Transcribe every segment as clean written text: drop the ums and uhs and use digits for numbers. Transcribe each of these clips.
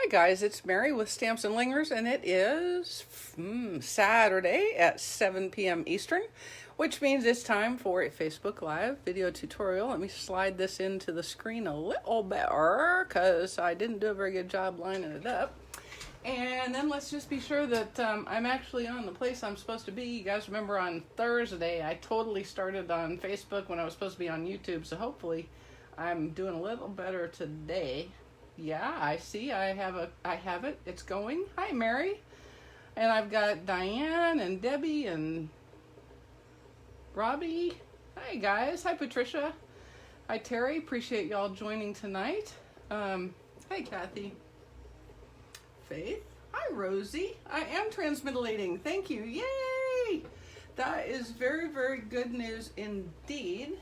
Hi guys, it's Mary with Stamps-N-Lingers, and it is Saturday at 7 p.m. Eastern, which means it's time for a Facebook Live video tutorial. Let me slide this into the screen a little better because I didn't do a very good job lining it up. And then let's just be sure that I'm actually on the place I'm supposed to be. You guys remember on Thursday, I totally started on Facebook when I was supposed to be on YouTube, so hopefully I'm doing a little better today. Yeah, I see. I have it. It's going. Hi, Mary. And I've got Diane and Debbie and Robbie. Hi, guys. Hi, Patricia. Hi, Terry. Appreciate y'all joining tonight. Hi, Kathy. Faith. Hi, Rosie. I am transmitilating. Thank you. Yay! That is very, very good news indeed.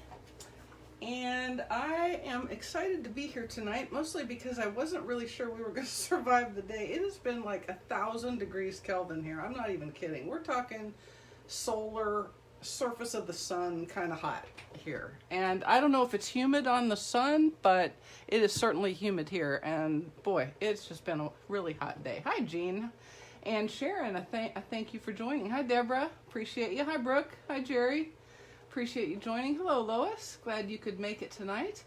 And I am excited to be here tonight, mostly because I wasn't really sure we were going to survive the day. It has been like 1,000 degrees Kelvin here. I'm not even kidding. We're talking solar, surface of the sun kind of hot here. And I don't know if it's humid on the sun, but it is certainly humid here. And boy, it's just been a really hot day. Hi, Jean. And Sharon, I thank you for joining. Hi, Deborah. Appreciate you. Hi, Brooke. Hi, Jerry. Appreciate you joining. Hello, Lois. Glad you could make it tonight.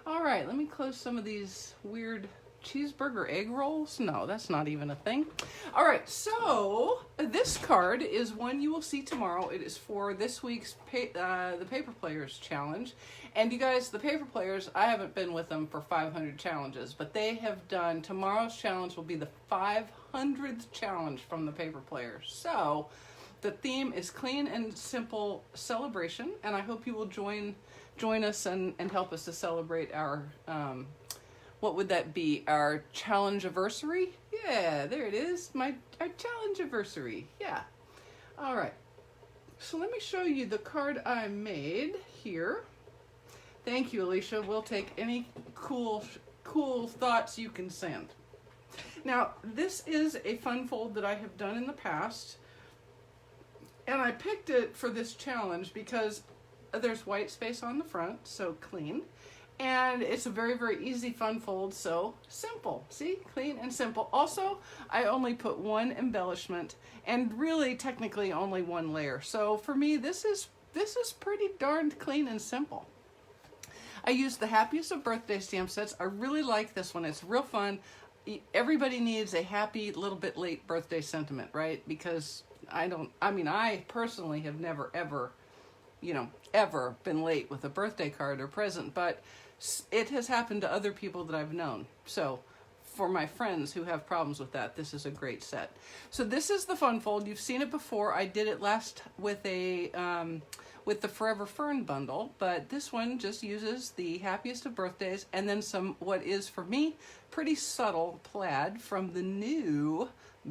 All right, let me close some of these weird cheeseburger egg rolls. No, that's not even a thing. All right, so this card is one you will see tomorrow. It is for this week's the Paper Players Challenge. And you guys, the Paper Players, I haven't been with them for 500 challenges, but they have done, tomorrow's challenge will be the 500th challenge from the Paper Players. So the theme is clean and simple celebration, and I hope you will join us and help us to celebrate our, what would that be, our challenge anniversary? Yeah, there it is, our challenge anniversary, yeah. All right, so let me show you the card I made here. Thank you, Alicia. We'll take any cool thoughts you can send. Now, this is a fun fold that I have done in the past. And I picked it for this challenge because there's white space on the front, so clean. And it's a very, very easy fun fold, so simple. See, clean and simple. Also, I only put one embellishment and really technically only one layer. So for me, this is pretty darned clean and simple. I used the Happiest of birthday stamp sets. I really like this one. It's real fun. Everybody needs a happy, little bit late birthday sentiment, right? Because I personally have never, ever, ever been late with a birthday card or present, but it has happened to other people that I've known. So for my friends who have problems with that, this is a great set. So this is the fun fold. You've seen it before. I did it last with with the Forever Fern bundle, but this one just uses the Happiest of birthdays and then some, what is for me, pretty subtle plaid from the new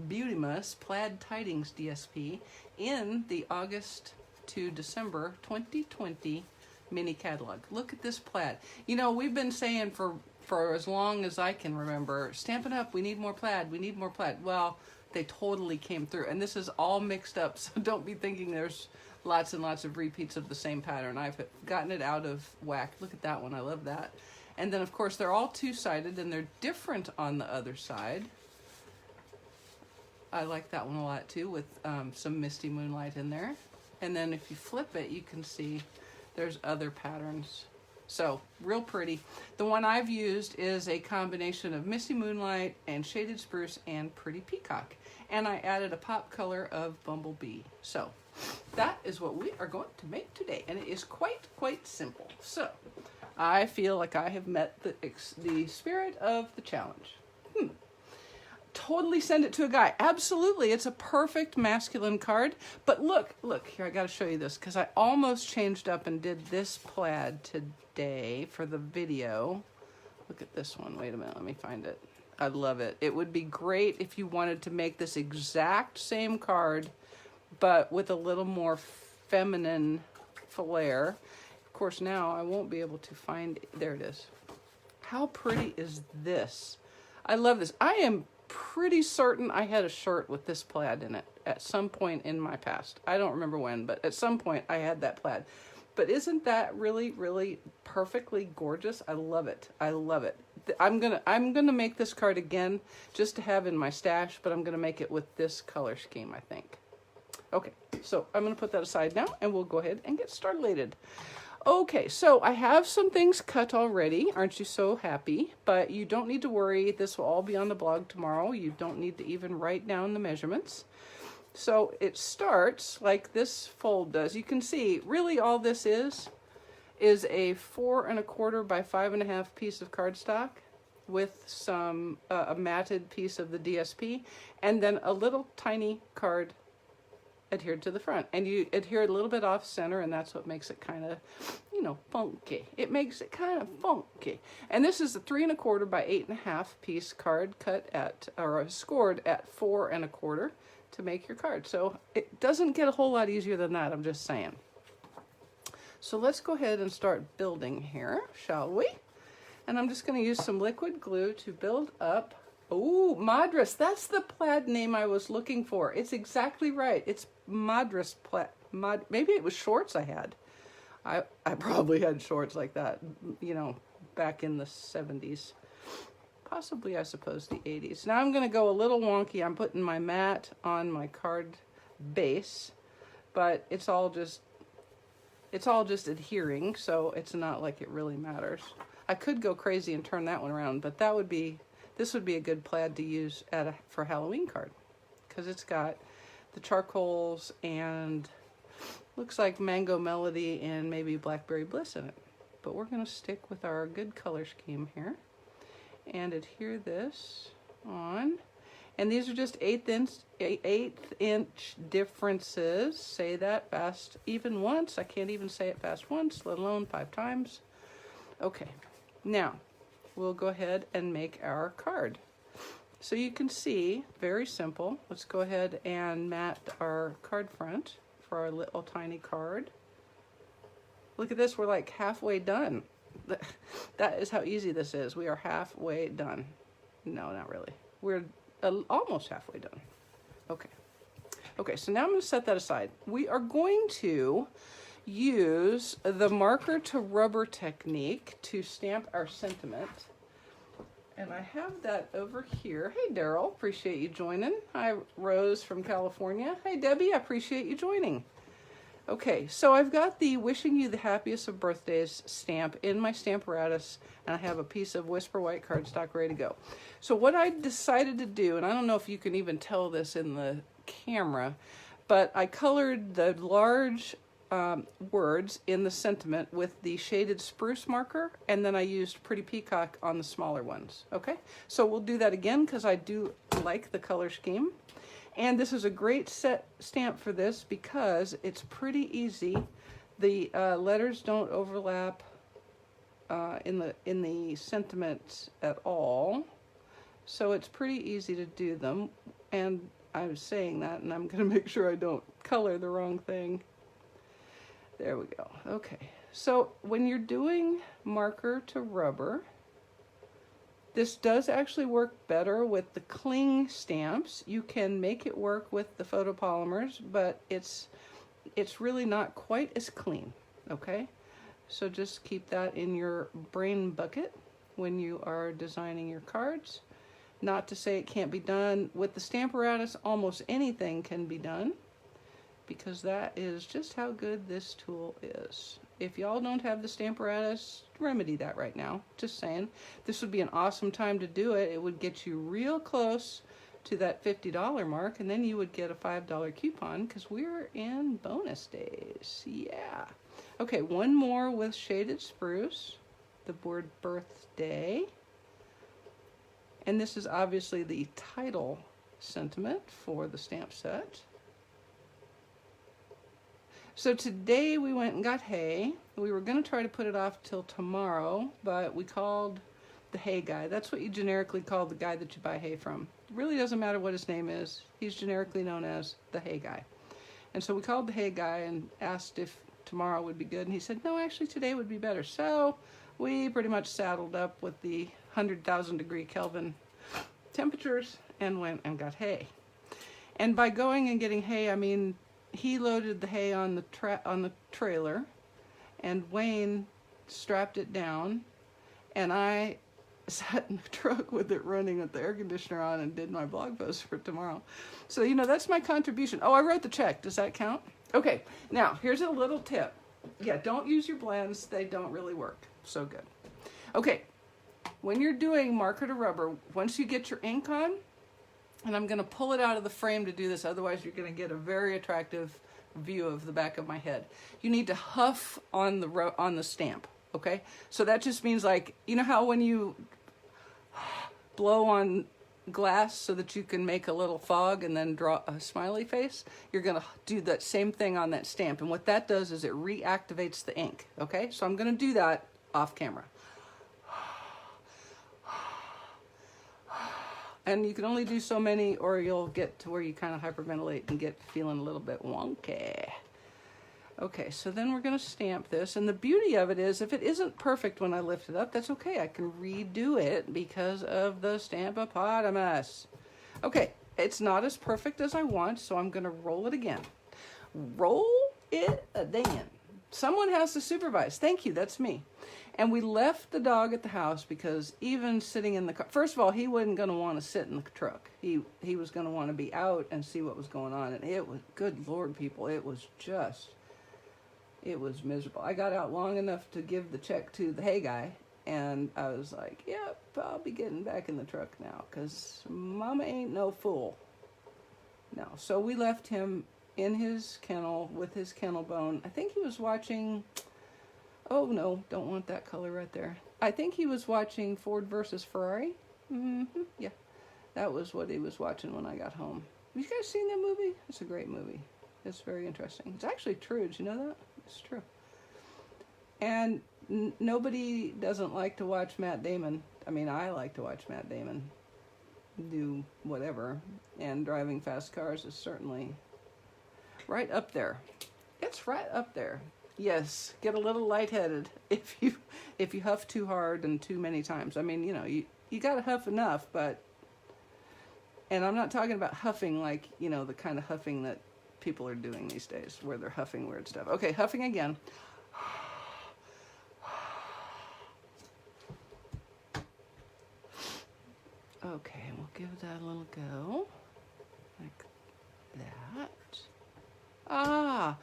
Beautymus Plaid Tidings DSP in the August to December 2020 mini catalog. Look at this plaid. You know, we've been saying for as long as I can remember, Stampin' Up, we need more plaid, we need more plaid. Well, they totally came through, and this is all mixed up, so don't be thinking there's lots and lots of repeats of the same pattern. I've gotten it out of whack. Look at that one, I love that. And then of course they're all two-sided and they're different on the other side. I like that one a lot too, with some Misty Moonlight in there. And then if you flip it, you can see there's other patterns. So real pretty. The one I've used is a combination of Misty Moonlight and Shaded Spruce and Pretty Peacock. And I added a pop color of Bumblebee. So that is what we are going to make today. And it is quite simple. So I feel like I have met the spirit of the challenge. Totally send it to a guy. Absolutely, it's a perfect masculine card. But look here, I gotta show you this because I almost changed up and did this plaid today for the video. Look at this one. Wait a minute, let me find it. I love it. It would be great if you wanted to make this exact same card, but with a little more feminine flair. Of course, now I won't be able to find, there it is. How pretty is this? I love this. I am pretty certain I had a shirt with this plaid in it at some point in my past. I don't remember when, but at some point I had that plaid. But isn't that really, really perfectly gorgeous? I love it. I love it. I'm gonna make this card again just to have in my stash, but I'm gonna make it with this color scheme, I think. Okay, so I'm gonna put that aside now, and we'll go ahead and get started. Okay, so I have some things cut already. Aren't you so happy? But you don't need to worry. This will all be on the blog tomorrow. You don't need to even write down the measurements. So it starts like this fold does. You can see really all this is a 4 1/4 by 5 1/2 piece of cardstock with some a matted piece of the DSP, and then a little tiny card adhered to the front. And you adhere it a little bit off center, and that's what makes it kind of, you know, funky. It makes it kind of funky. And this is a 3 1/4 by 8 1/2 piece card cut at, or scored at 4 1/4 to make your card. So it doesn't get a whole lot easier than that, I'm just saying. So let's go ahead and start building here, shall we? And I'm just going to use some liquid glue to build up. Oh, Madras, that's the plaid name I was looking for. It's exactly right. It's Madras plaid. Maybe it was shorts I had. I probably had shorts like that, you know, back in the 70s. Possibly, I suppose, the 80s. Now I'm going to go a little wonky. I'm putting my mat on my card base, but it's all just adhering, so it's not like it really matters. I could go crazy and turn that one around, but this would be a good plaid to use for Halloween card, because it's got the charcoals and looks like Mango Melody and maybe Blackberry Bliss in it. But we're going to stick with our good color scheme here and adhere this on. And these are just eighth inch differences. Say that fast even once. I can't even say it fast once, let alone 5 times. Okay, now we'll go ahead and make our card. So you can see, very simple. Let's go ahead and mat our card front for our little tiny card. Look at this, we're like halfway done. That is how easy this is. We are halfway done. No, not really. We're almost halfway done. Okay, so now I'm going to set that aside. We are going to use the marker to rubber technique to stamp our sentiment. And I have that over here. Hey, Daryl, appreciate you joining. Hi, Rose from California. Hey, Debbie, I appreciate you joining. Okay, so I've got the Wishing You the Happiest of Birthdays stamp in my Stamparatus, and I have a piece of Whisper White cardstock ready to go. So what I decided to do, and I don't know if you can even tell this in the camera, but I colored the large words in the sentiment with the shaded spruce marker, and then I used Pretty Peacock on the smaller ones. Okay, so we'll do that again because I do like the color scheme. And this is a great set stamp for this because it's pretty easy. The letters don't overlap in the sentiment at all, so it's pretty easy to do them. And I was saying that, and I'm going to make sure I don't color the wrong thing. There we go. Okay, so when you're doing marker to rubber, this does actually work better with the cling stamps. You can make it work with the photopolymers, but it's really not quite as clean, okay? So just keep that in your brain bucket when you are designing your cards. Not to say it can't be done. With the Stamparatus, almost anything can be done, because that is just how good this tool is. If y'all don't have the Stamparatus, remedy that right now. Just saying. This would be an awesome time to do it. It would get you real close to that $50 mark, and then you would get a $5 coupon because we're in bonus days. Yeah. Okay, one more with shaded spruce, the word birthday. And this is obviously the title sentiment for the stamp set. So today we went and got hay. We were going to try to put it off till tomorrow, but we called the hay guy. That's what you generically call the guy that you buy hay from. It really doesn't matter what his name is. He's generically known as the hay guy. And so we called the hay guy and asked if tomorrow would be good, and he said, no, actually today would be better. So we pretty much saddled up with the 100,000 degree Kelvin temperatures and went and got hay. And by going and getting hay, I mean he loaded the hay on the trailer, and Wayne strapped it down, and I sat in the truck with it running with the air conditioner on and did my blog post for tomorrow. So, you know, that's my contribution. Oh, I wrote the check. Does that count? Okay, now here's a little tip. Yeah, don't use your blends. They don't really work so good. Okay, when you're doing marker to rubber, once you get your ink on, and I'm going to pull it out of the frame to do this, otherwise you're going to get a very attractive view of the back of my head. You need to huff on the stamp, okay? So that just means, like, you know how when you blow on glass so that you can make a little fog and then draw a smiley face? You're going to do that same thing on that stamp, and what that does is it reactivates the ink, okay? So I'm going to do that off camera. And you can only do so many or you'll get to where you kind of hyperventilate and get feeling a little bit wonky. Okay, so then we're going to stamp this. And the beauty of it is, if it isn't perfect when I lift it up, that's okay. I can redo it because of the Stamp-Opotamus. Okay, it's not as perfect as I want, so I'm going to roll it again. Roll it again. Someone has to supervise. Thank you, that's me. And we left the dog at the house because even sitting in the car, first of all, he wasn't going to want to sit in the truck. He was going to want to be out and see what was going on. And it was, good Lord, people, it was miserable. I got out long enough to give the check to the hey guy. And I was like, yep, I'll be getting back in the truck now because Mama ain't no fool. No, so we left him in his kennel with his kennel bone. I think he was watching... Oh no, don't want that color right there. I think he was watching Ford versus Ferrari. Yeah, that was what he was watching when I got home. Have you guys seen that movie? It's a great movie. It's very interesting. It's actually true. Did you know that? It's true. And nobody doesn't like to watch Matt Damon. I mean, I like to watch Matt Damon do whatever. And driving fast cars is certainly right up there. It's right up there. Yes, get a little lightheaded if you huff too hard and too many times. I mean, you know, you gotta huff enough, but, and I'm not talking about huffing like, you know, the kind of huffing that people are doing these days where they're huffing weird stuff. Okay, huffing again. Okay, we'll give that a little go, like that. Ah,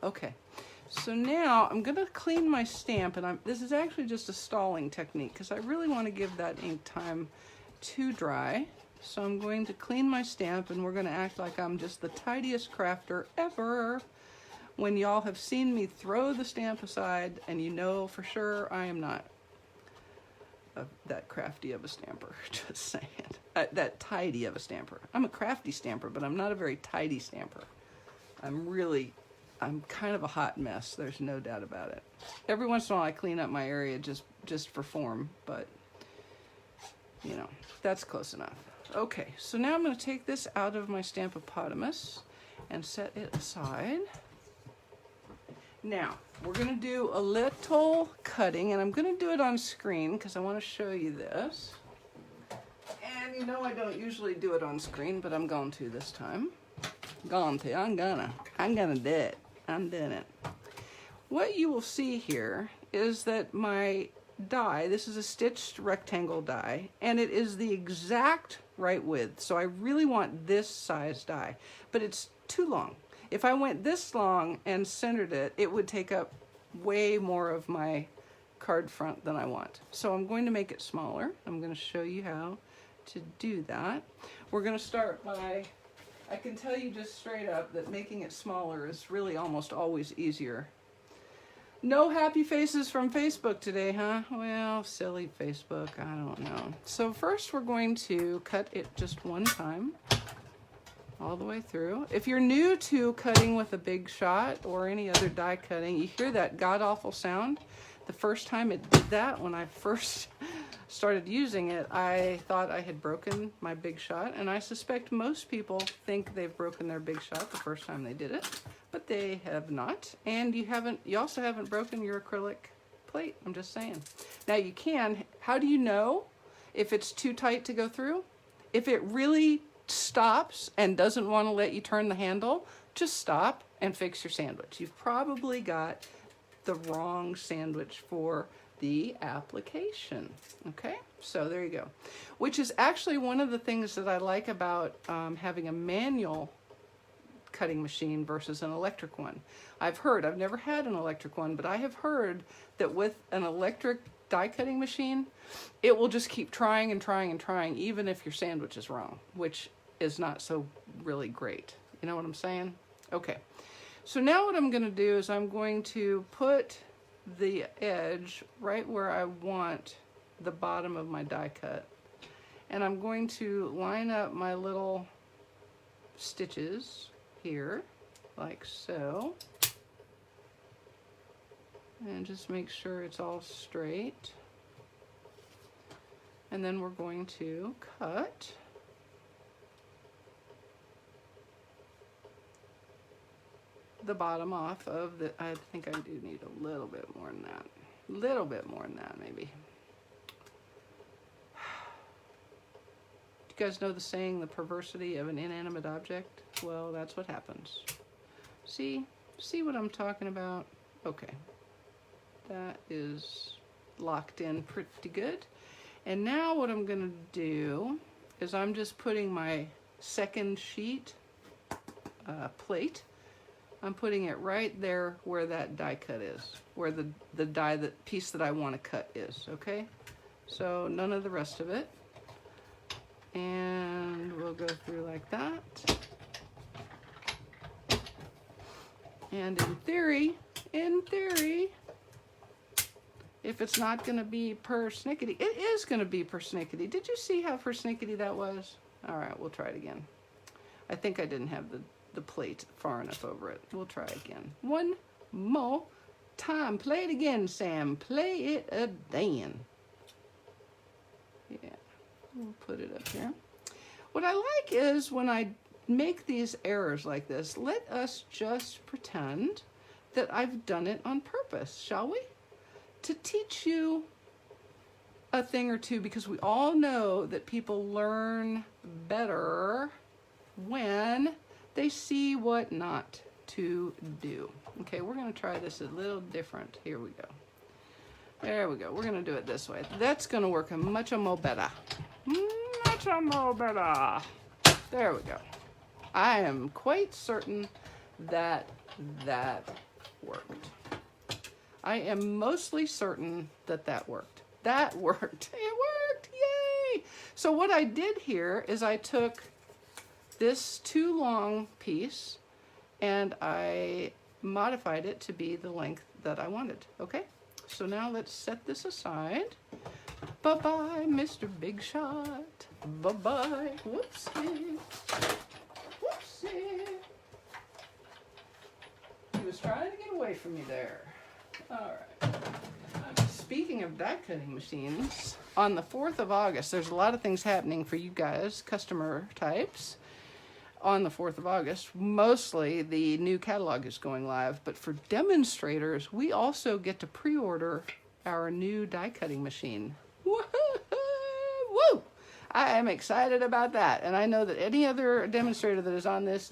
okay, so now I'm going to clean my stamp, and this is actually just a stalling technique because I really want to give that ink time to dry. So I'm going to clean my stamp, and we're going to act like I'm just the tidiest crafter ever. When y'all have seen me throw the stamp aside, and you know for sure I am not that crafty of a stamper, just saying. That tidy of a stamper. I'm a crafty stamper, but I'm not a very tidy stamper. I'm kind of a hot mess, there's no doubt about it. Every once in a while I clean up my area just for form, but you know, that's close enough. Okay, so now I'm going to take this out of my Stamp-Opotamus and set it aside. Now, we're going to do a little cutting, and I'm going to do it on screen because I want to show you this. And you know I don't usually do it on screen, but I'm going to this time. I'm gonna do it. I'm doing it. What you will see here is that my die, this is a stitched rectangle die, and it is the exact right width. So I really want this size die, but it's too long. If I went this long and centered it, it would take up way more of my card front than I want. So I'm going to make it smaller. I'm going to show you how to do that. We're going to start by, I can tell you just straight up that making it smaller is really almost always easier. No happy faces from Facebook today, huh? Well, silly Facebook, I don't know. So first we're going to cut it just one time, all the way through. If you're new to cutting with a big shot or any other die cutting, you hear that god-awful sound. The first time it did that, when I first started using it, I thought I had broken my big shot, and I suspect most people think they've broken their big shot the first time they did it, but they have not. And you also haven't broken your acrylic plate, I'm just saying. Now you can, how do you know if it's too tight to go through? If it really stops and doesn't want to let you turn the handle, just stop and fix your sandwich. You've probably got the wrong sandwich for the application. Okay, so there you go. Which is actually one of the things that I like about having a manual cutting machine versus an electric one. I've never had an electric one, but I have heard that with an electric die cutting machine, it will just keep trying and trying and trying, even if your sandwich is wrong, which is not so really great. You know what I'm saying? Okay, so now what I'm going to do is I'm going to put the edge right where I want the bottom of my die cut, and I'm going to line up my little stitches here like so, and just make sure it's all straight, and then we're going to cut the bottom off of the, I think I do need a little bit more than that. A little bit more than that, maybe. Do you guys know the saying, the perversity of an inanimate object? Well, that's what happens. See what I'm talking about? Okay. That is locked in pretty good. And now what I'm gonna do is I'm just putting my second sheet plate, I'm putting it right there where that die cut is, where the die, that piece that I want to cut is, okay? So none of the rest of it. And we'll go through like that. And in theory, if it's not going to be persnickety, it is going to be persnickety. Did you see how persnickety that was? All right, we'll try it again. I think I didn't have the plate far enough over it. We'll try again. One more time. Play it again, Sam. Play it again. Yeah, we'll put it up here. What I like is when I make these errors like this, let us just pretend that I've done it on purpose, shall we? To teach you a thing or two, because we all know that people learn better when they see what not to do. Okay, we're going to try this a little different. Here we go. There we go. We're going to do it this way. That's going to work much more better. Much more better. There we go. I am quite certain that that worked. I am mostly certain that that worked. That worked. It worked. Yay! So what I did here is I took this too long piece and I modified it to be the length that I wanted. Okay, so now let's set this aside. Bye-bye, Mr. Big Shot. Bye-bye. Whoopsie. Whoopsie. He was trying to get away from me there. All right. Speaking of die cutting machines, on the 4th of August, there's a lot of things happening for you guys, customer types. On the 4th of August, mostly the new catalog is going live, but for demonstrators, we also get to pre-order our new die cutting machine. Woo! I am excited about that, and I know that any other demonstrator that is on this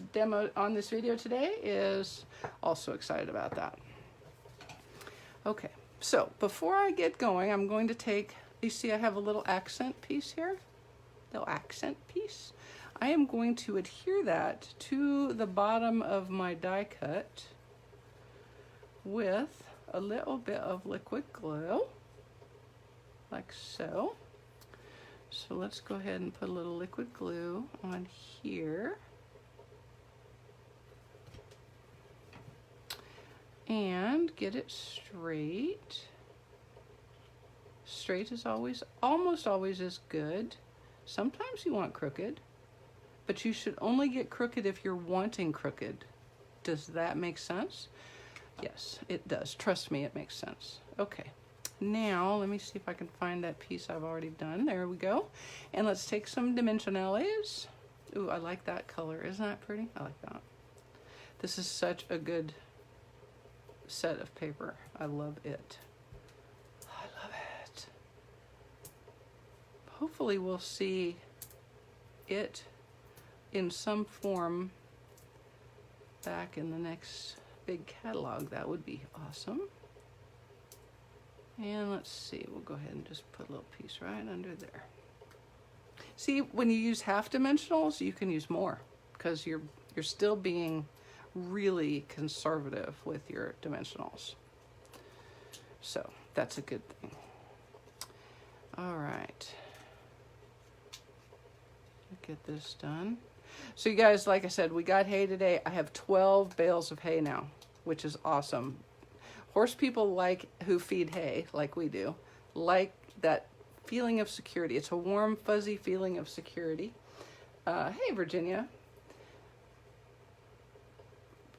video today is also excited about that. Okay, so before I get going, I'm going to take, you see I have a little accent piece here, little accent piece. I am going to adhere that to the bottom of my die cut with a little bit of liquid glue, like so. So let's go ahead and put a little liquid glue on here. And get it straight. Straight is always, almost always is good. Sometimes you want crooked, but you should only get crooked if you're wanting crooked. Does that make sense? Yes, it does. Trust me, it makes sense. Okay, now let me see if I can find that piece I've already done. There we go. And let's take some dimensionales. Ooh, I like that color. Isn't that pretty? I like that. This is such a good set of paper. I love it. I love it. Hopefully we'll see it in some form back in the next big catalog. That would be awesome. And let's see, we'll go ahead and just put a little piece right under there. See, when you use half dimensionals, you can use more because you're still being really conservative with your dimensionals. So that's a good thing. All right. Get this done. So you guys, like I said, we got hay today. I have 12 bales of hay now, which is awesome. Horse people who feed hay, like we do, like that feeling of security. It's a warm, fuzzy feeling of security. Hey, Virginia.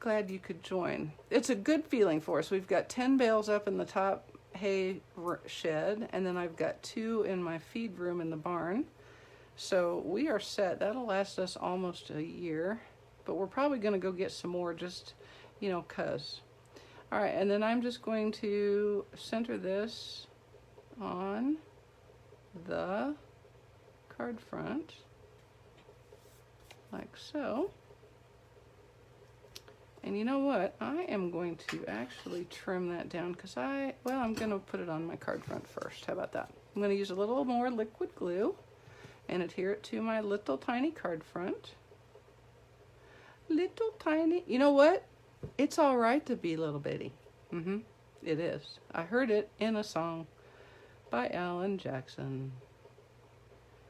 Glad you could join. It's a good feeling for us. We've got 10 bales up in the top hay shed, and then I've got 2 in my feed room in the barn. So we are set. That'll last us almost a year, but we're probably going to go get some more just, you know, 'cause. All right, and then I'm just going to center this on the card front, like so. And you know what? I am going to actually trim that down because I'm going to put it on my card front first. How about that? I'm going to use a little more liquid glue and adhere it to my little tiny card front. Little tiny. You know what? It's all right to be little bitty. It is. I heard it in a song by Alan Jackson.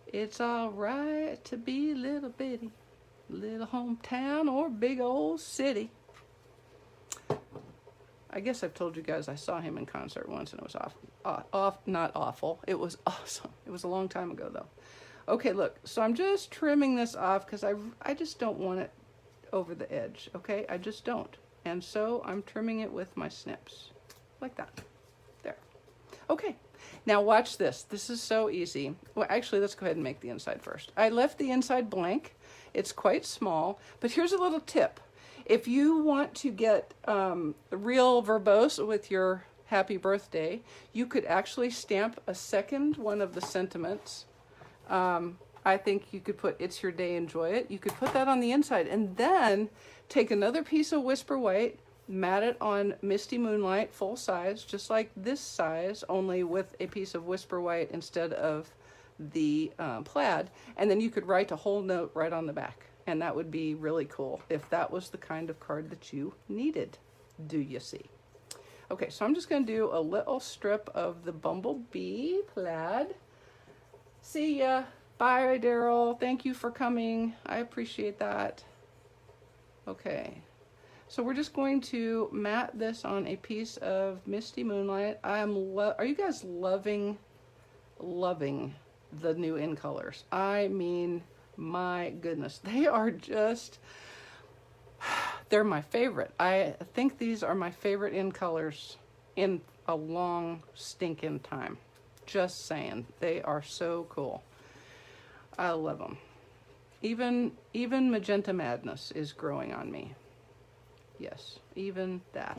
It's all right to be little bitty, little hometown or big old city. I guess I've told you guys I saw him in concert once and it was not awful. It was awesome. It was a long time ago though. Okay, look, so I'm just trimming this off because I just don't want it over the edge, okay? I just don't. And so I'm trimming it with my snips, like that. There. Okay, now watch this. This is so easy. Well, actually, let's go ahead and make the inside first. I left the inside blank. It's quite small, but here's a little tip. If you want to get real verbose with your happy birthday, you could actually stamp a second one of the sentiments. I think you could put "It's your day, enjoy it." You could put that on the inside and then take another piece of Whisper White, mat it on Misty Moonlight, full size, just like this size, only with a piece of Whisper White instead of the plaid. And then you could write a whole note right on the back. And that would be really cool if that was the kind of card that you needed. Do you see? Okay, so I'm just going to do a little strip of the Bumblebee plaid. See ya. Bye, Daryl. Thank you for coming. I appreciate that. Okay, so we're just going to mat this on a piece of Misty Moonlight. Are you guys loving the new in colors? I mean, my goodness, they are just, they're my favorite. I think these are my favorite in colors in a long stinking time. Just saying, they are so cool. I love them. Even Magenta Madness is growing on me. Yes, even that.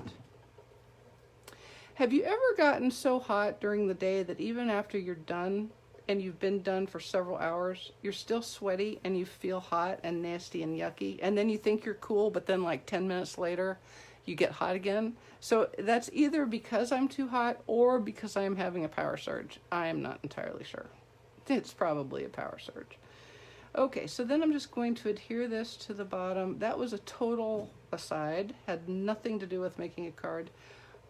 Have you ever gotten so hot during the day that even after you're done and you've been done for several hours, you're still sweaty and you feel hot and nasty and yucky, and then you think you're cool, but then like 10 minutes later you get hot again? So that's either because I'm too hot or because I'm having a power surge. I am not entirely sure. It's probably a power surge. Okay, so then I'm just going to adhere this to the bottom. That was a total aside, had nothing to do with making a card.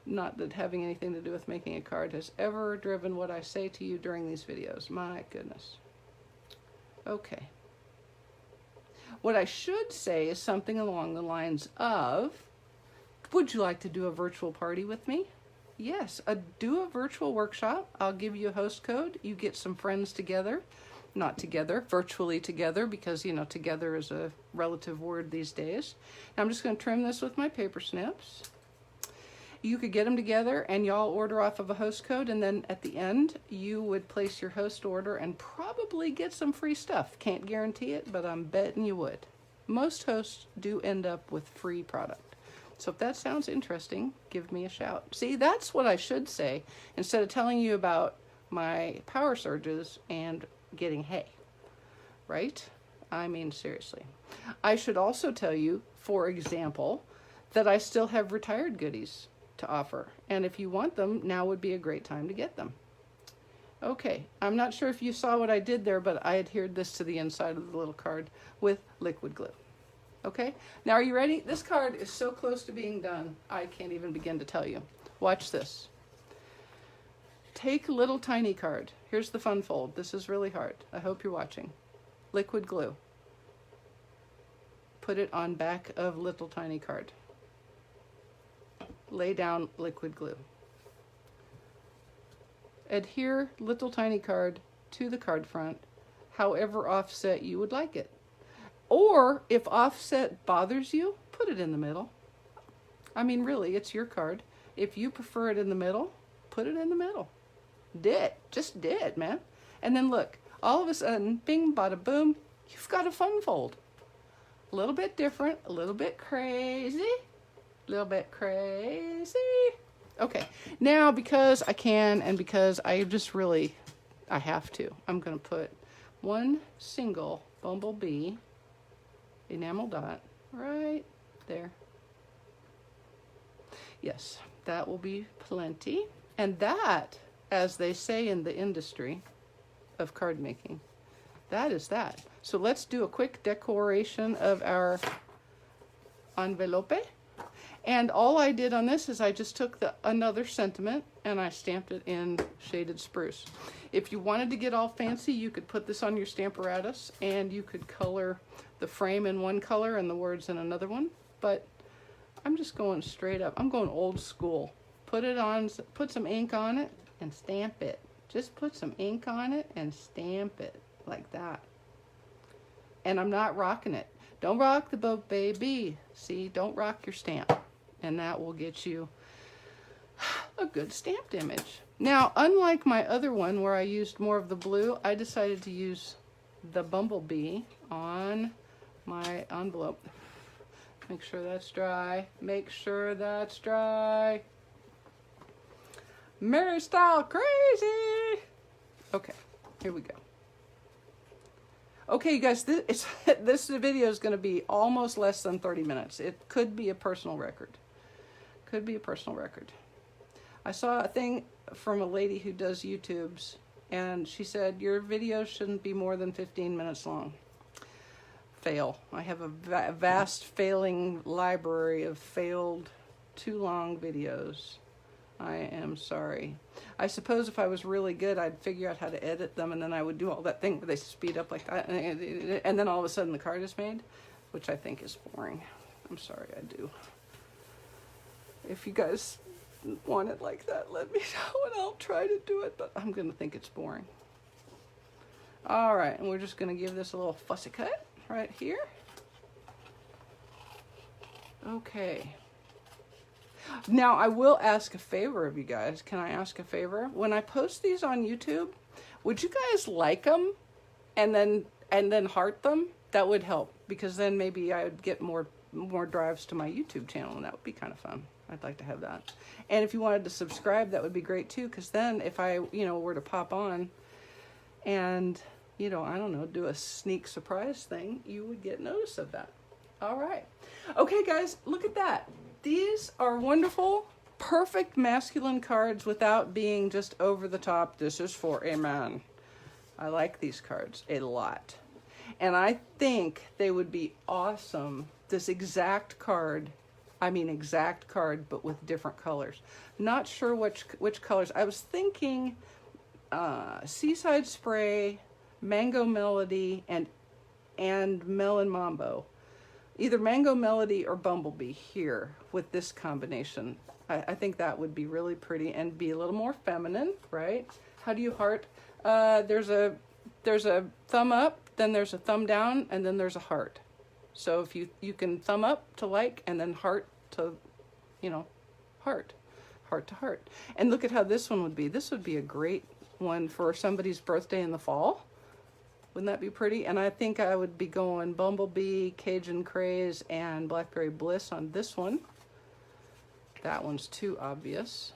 Not that having anything to do with making a card has ever driven what I say to you during these videos. My goodness. Okay. What I should say is something along the lines of, would you like to do a virtual party with me? Yes, do a virtual workshop. I'll give you a host code. You get some friends together. Not together, virtually together, because, you know, together is a relative word these days. Now I'm just going to trim this with my paper snips. You could get them together and y'all order off of a host code, and then at the end you would place your host order and probably get some free stuff. Can't guarantee it, but I'm betting you would. Most hosts do end up with free product. So if that sounds interesting, give me a shout. See, that's what I should say instead of telling you about my power surges and getting hay, right? I mean, seriously. I should also tell you, for example, that I still have retired goodies. to offer. And if you want them, now would be a great time to get them. Okay, I'm not sure if you saw what I did there, but I adhered this to the inside of the little card with liquid glue. Okay, now are you ready? This card is so close to being done, I can't even begin to tell you. Watch this. Take a little tiny card. Here's the fun fold. This is really hard. I hope you're watching. Liquid glue. Put it on back of little tiny card. Lay down liquid glue. Adhere little tiny card to the card front, however offset you would like it. Or if offset bothers you, put it in the middle. I mean, really, it's your card. If you prefer it in the middle, put it in the middle. Just did, man. And then look, all of a sudden, bing, bada, boom, you've got a fun fold. A little bit different, a little bit crazy, a little bit crazy. Okay, now because I can and because I just really, I have to, I'm going to put one single bumblebee enamel dot right there. Yes, that will be plenty. And that, as they say in the industry of card making, that is that. So let's do a quick decoration of our envelope. And all I did on this is I just took another sentiment and I stamped it in shaded spruce. If you wanted to get all fancy, you could put this on your Stamparatus and you could color the frame in one color and the words in another one. But I'm just going straight up. I'm going old school. Put it on, put some ink on it and stamp it. Just put some ink on it and stamp it like that. And I'm not rocking it. Don't rock the boat, baby. See, don't rock your stamp. And that will get you a good stamped image. Now, unlike my other one where I used more of the blue, I decided to use the bumblebee on my envelope. Make sure that's dry. Make sure that's dry. Mary style crazy. Okay, here we go. Okay, you guys, this video is going to be almost less than 30 minutes. It could be a personal record. Could be a personal record. I saw a thing from a lady who does YouTubes, and she said, your videos shouldn't be more than 15 minutes long. Fail. I have a vast failing library of failed too long videos. I am sorry. I suppose if I was really good, I'd figure out how to edit them, and then I would do all that thing where they speed up like that, and then all of a sudden the card is made, which I think is boring. I'm sorry, I do. If you guys want it like that, let me know, and I'll try to do it, but I'm going to think it's boring. All right, and we're just going to give this a little fussy cut right here. Okay. Now, I will ask a favor of you guys. Can I ask a favor? When I post these on YouTube, would you guys like them and then heart them? That would help, because then maybe I would get more drives to my YouTube channel, and that would be kind of fun. I'd like to have that. And if you wanted to subscribe, that would be great too, because then if I, were to pop on and, I don't know, do a sneak surprise thing, you would get notice of that. All right. Okay, guys, look at that. These are wonderful, perfect masculine cards without being just over the top. This is for a man. I like these cards a lot. And I think they would be awesome. This exact card, but with different colors. Not sure which colors. I was thinking Seaside Spray, Mango Melody, and Melon Mambo. Either Mango Melody or Bumblebee here with this combination. I think that would be really pretty and be a little more feminine, right? How do you heart? There's a thumb up, then there's a thumb down, and then there's a heart. So if you can thumb up to like, and then heart to, heart to heart. And look at how this one would be. This would be a great one for somebody's birthday in the fall. Wouldn't that be pretty? And I think I would be going Bumblebee, Cajun Craze, and Blackberry Bliss on this one. That one's too obvious.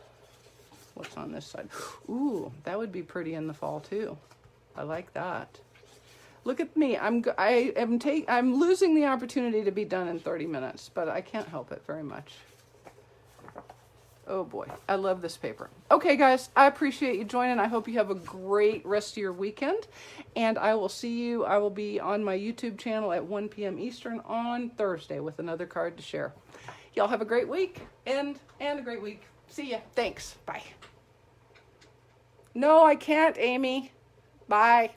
What's on this side? Ooh, that would be pretty in the fall too. I like that. Look at me. I'm losing the opportunity to be done in 30 minutes, but I can't help it very much. Oh boy, I love this paper. Okay guys, I appreciate you joining. I hope you have a great rest of your weekend, and I will see you. I will be on my YouTube channel at 1 p.m. Eastern on Thursday with another card to share. Y'all have a great week and a great week. See ya. Thanks. Bye. No, I can't, Amy. Bye.